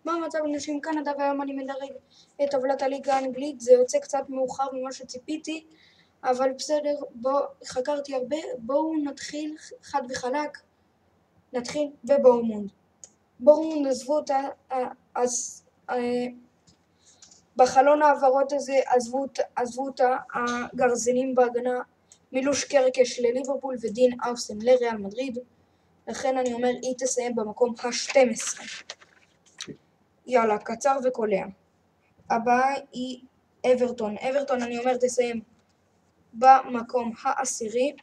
מה המצב בנשים קנדה, והיום אני מדרג את טבלת הליגה האנגלית. זה יוצא קצת מאוחר ממה שציפיתי, אבל בסדר, חקרתי הרבה, בואו נתחיל חד וחלק, נתחיל בבורמונד. בורמונד עזבו אותה, בחלון העברות הזה עזבו אותה הגרזינים בהגנה, מילוש קרקש לליברפול ודין אוסטן לריאל מדריד, לכן אני אומר היא תסיים במקום ה-12. יאללה, קצר וקולע. הבאה היא אברטון. אברטון אני אומר תסיים במקום העשירי,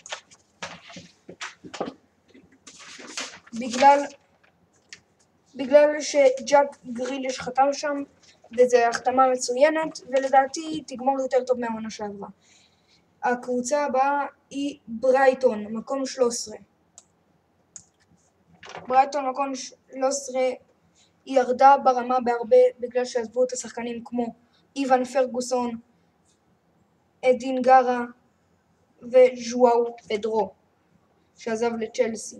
בגלל שג'ק גריליש חתם שם, וזו החתמה מצוינת, ולדעתי תגמור יותר טוב מהעונה שעברה. הקבוצה הבאה היא ברייטון, מקום 13. ברייטון מקום 13 היא ירדה ברמה בהרבה, בגלל שעזבו את השחקנים כמו איוון פרגוסון, אדין גרה וז'ואאו פדרו, שעזב לצ'לסי.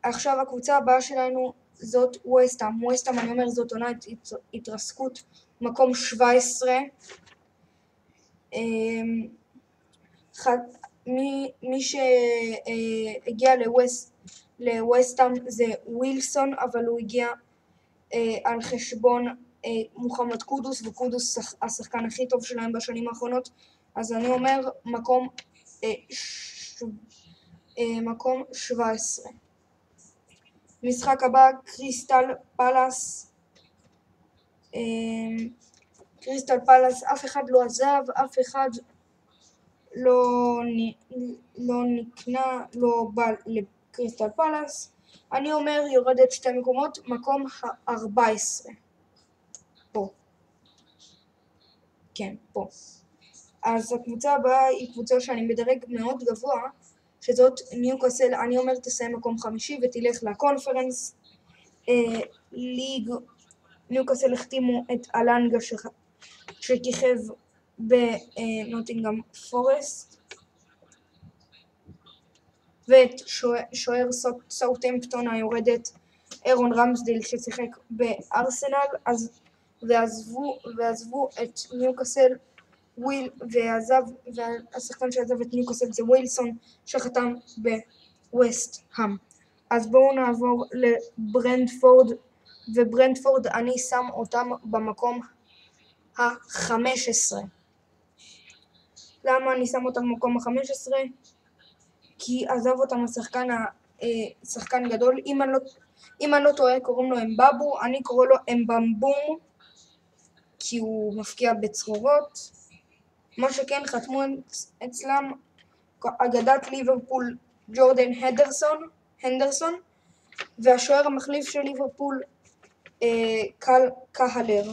עכשיו הקבוצה הבאה שלנו זאת ווסטהאם. ווסטהאם אני אומר זאת עונת התרסקות, מקום 17. מי שהגיע לווסטהאם זה ווילסון, אבל הוא הגיע על חשבון מוחמד קודוס, וקודוס השחקן הכי טוב שלהם בשנים האחרונות, אז אני אומר מקום 17. משחק הבא קריסטל פלאס. אף אחד לא עזב, אף אחד לא נקנה, לא בא לקריסטל פלאס. אני אומר יורדת 2 מקומות, מקום ה-14. פה. כן, פה. אז הקבוצה הבאה היא קבוצה שאני מדרג מאוד גבוה, שזאת ניוקאסל. אני אומר תסיים מקום 5 ותלך לקונפרנס ליג. ניוקאסל החתימו את אלנגה שכיכב בנוטינגהאם פורסט, ואת שוער סאות'המפטון היורדת אירון רמסדייל ששיחק בארסנל, ועזבו את ניוקאסל והשחקן שעזב את ניוקאסל זה ווילסון שחתם בווסט-האם. אז בואו נעבור לברנטפורד, וברנטפורד אני שם אותם במקום ה-15. למה אני שם אותם במקום ה-15? כי עזב אותם שחקן גדול, אם אני לא טועה קוראים לו אמבאבו, אני קורא לו אמבמבום כי הוא מפקיע בצרורות. מה שכן חתמו אצלם אגדת ליברפול ג'ורדן הנדרסון, והשוער המחליף של ליברפול קהלר,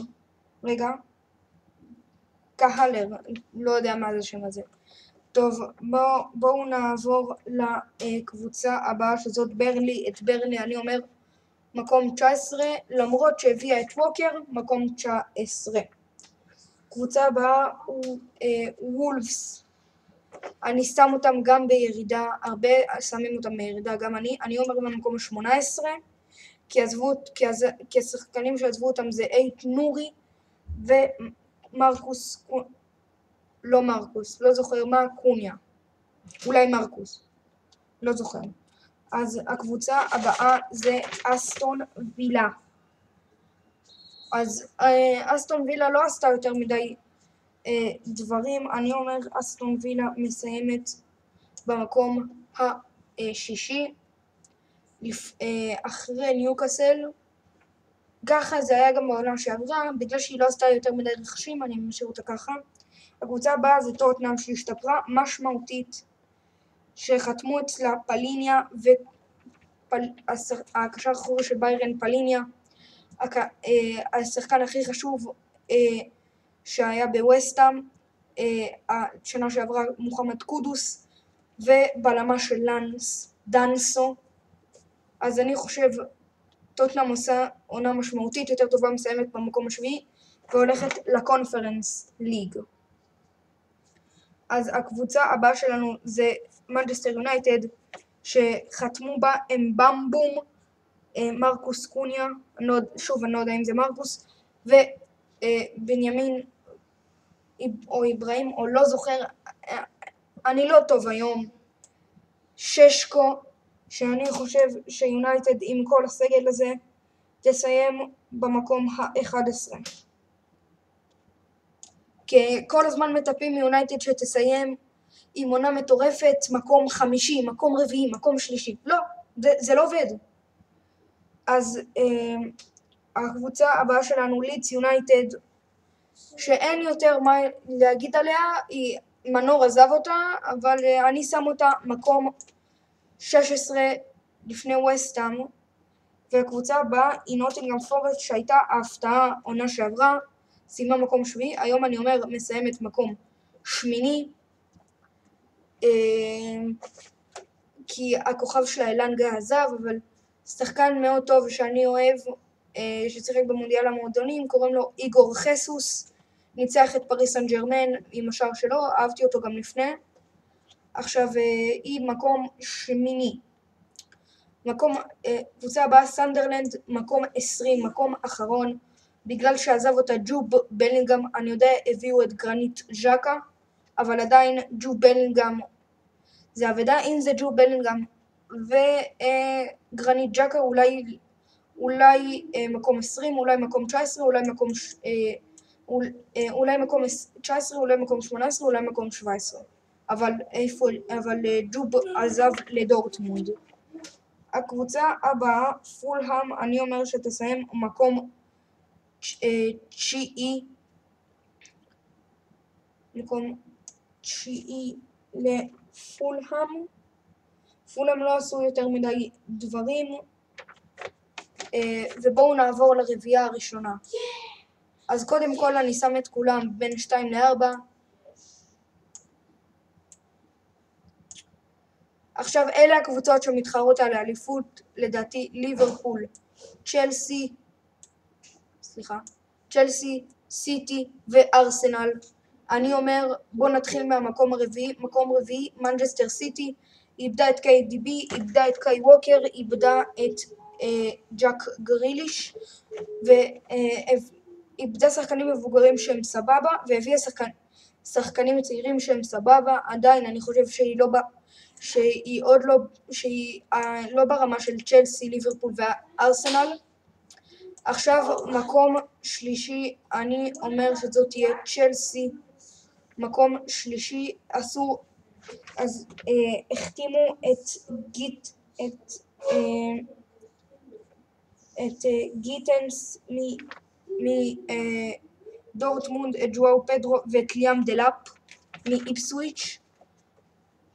לא יודע מה זה השם הזה. טוב, בואו נעבור לקבוצה הבאה שזאת ברנלי. את ברנלי אני אומר מקום 19, למרות שהביאה את ווקר, מקום 19. קבוצה הבאה הוא וולפס. אני שם אותם גם בירידה, הרבה שמים אותם בירידה, גם אני אומר במקום 18, כי השחקנים שעזבו אותם זה אייט נורי ומרקוס, לא זוכר מה, קוניה, אולי מרקוס, לא זוכר. אז הקבוצה הבאה זה אסטון וילה. אז אסטון וילה לא עשתה יותר מדי דברים, אני אומר אסטון וילה מסיימת במקום השישי אחרי ניוקאסל. ככה זה היה גם בעונה שעברה, בגלל שהיא לא עשתה יותר מדי רכשים אני משאיר אותה ככה. הקבוצה הבאה זה טוטנהאם שהשתפרה משמעותית, שחתמו אצלה פליניה והקשר האחורי של ביירן פליניה, השחקן הכי חשוב שהיה בווסטהאם שנה שעברה מוחמד קודוס, ובלמה של דנסו. אז אני חושב טוטנהאם עושה עונה משמעותית יותר טובה, מסיימת במקום השביעי והולכת לקונפרנס ליג. אז הקבוצה הבאה שלנו זה מנצ'סטר יונייטד, שחתמו בה אמבמבום מרקוס קוניה, שוב אני לא יודע אם זה מרקוס, ובנימין או איברהים, או לא זוכר, אני לא טוב היום, ששקו, שאני חושב שיונייטד עם כל הסגל הזה תסיים במקום ה-11. כי כל הזמן מטפים מיונייטד שתסיים עם עונה מטורפת, מקום 5, מקום 4, מקום 3. לא, זה לא עובד. אז הקבוצה הבאה שלנו, לידס יונייטד, שאין יותר מה להגיד עליה, מנור עזב אותה, אבל אני שם אותה מקום 16 לפני וסטהאם, והקבוצה הבאה היא נוטינגהאם פורסט, שהייתה ההפתעה עונה שעברה, סיימה מקום 7, היום אני אומר מסיימת מקום 8, כי הכוכב שלה אלנגה עזב, אבל שחקן מאוד טוב שאני אוהב, ששיחק במונדיאל המועדונים, קוראים לו איגור חסוס, ניצח את פריס סן ז'רמן עם השער שלו, אהבתי אותו גם לפני. עכשיו היא מקום 8. קבוצה הבאה סנדרלנד, מקום 20, מקום אחרון, בגלל שעזב אותה ג'וב בלינגהאם, אני יודע הביאו את גרניט ז'קה, אבל עדיין ג'וב בלינגהאם זה עבודה. אם זה ג'וב בלינגהאם וגרניט ז'קה, אולי מקום 20, אולי מקום 19, אולי מקום 19, אולי מקום 18, אולי מקום 17. אבל ג'וב עזב לדורטמונד. הקבוצה הבאה, פולהאם, אני אומר שתסיים מקום 9. מקום 9 לפולהאם. פולהאם לא עשו יותר מדי דברים. ובואו נעבור לרביעייה הראשונה. אז קודם כל אני שם את כולם בין 2 ל-4. עכשיו אלה הקבוצות שמתחרות על האליפות, לדעתי ליברפול, צ'לסי, סיטי וארסנל. אני אומר בוא נתחיל מהמקום הרביעי. מקום רביעי, מנצ'סטר סיטי, איבדה את KDB, איבדה את קאי ווקר, איבדה את ג'ק גריליש, ואיבדה שחקנים מבוגרים שהם סבבה, והביאה שחקנים צעירים שהם סבבה. עדיין אני חושב שהיא לא ברמה של צ'לסי, ליברפול וארסנל. עכשיו מקום שלישי, אני אומר שזאת תהיה צ'לסי. מקום שלישי החתימו את גיטנס מדורטמונד, את ג'ואו פדרו ואת ליאם דלאפ מאיפסוויץ'.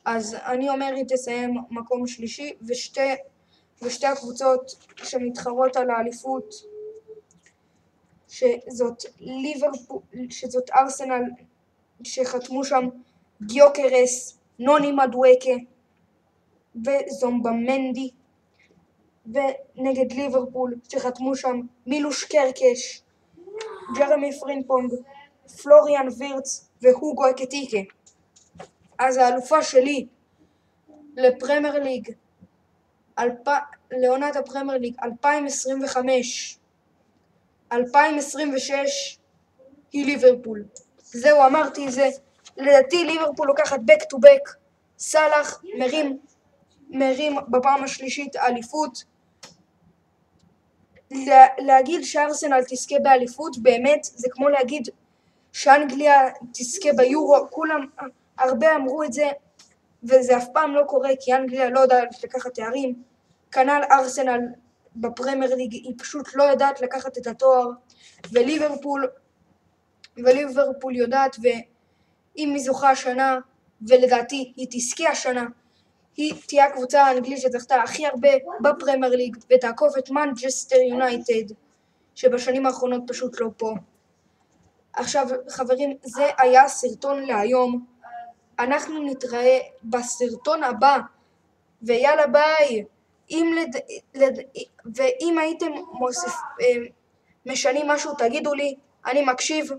אז אני אומר היא תסיים מקום שלישי, ושתי הקבוצות שמתחרות על האליפות, שזאת ארסנל, שחתמו שם גיוקרס, נוני מדואקה וזומבמנדי, ונגד ליברפול שחתמו שם מילוש קרקש, ג'רמי פרינפונג, פלוריאן וירץ והוגו אקטיטה. אז האלופה שלי לפרמייר ליג, לעונת הפרמייר ליג 2025-2026 היא ליברפול. זהו, אמרתי זה. לדעתי ליברפול לוקחת back to back. סלאח מרים בפעם השלישית אליפות. להגיד שארסנל תזכה באליפות באמת זה כמו להגיד שאנגליה תזכה ביורו. כולם הרבה אמרו את זה, וזה אף פעם לא קורה, כי אנגליה לא יודעת לקחת תארים. כנ"ל ארסנל בפרמייר ליג, היא פשוט לא יודעת לקחת את התואר, וליברפול יודעת, ואם היא זוכה השנה, ולדעתי היא תזכה השנה, היא תהיה הקבוצה האנגלית שזכתה הכי הרבה בפרמייר ליג, ותעקוף את מנצ'סטר יונייטד, שבשנים האחרונות פשוט לא פה. עכשיו חברים, זה היה סרטון להיום. אנחנו נתראה בסרטון הבא, ויאללה ביי. ואם הייתם משנים משהו תגידו לי, אני מקשיב.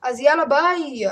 אז יאללה ביי.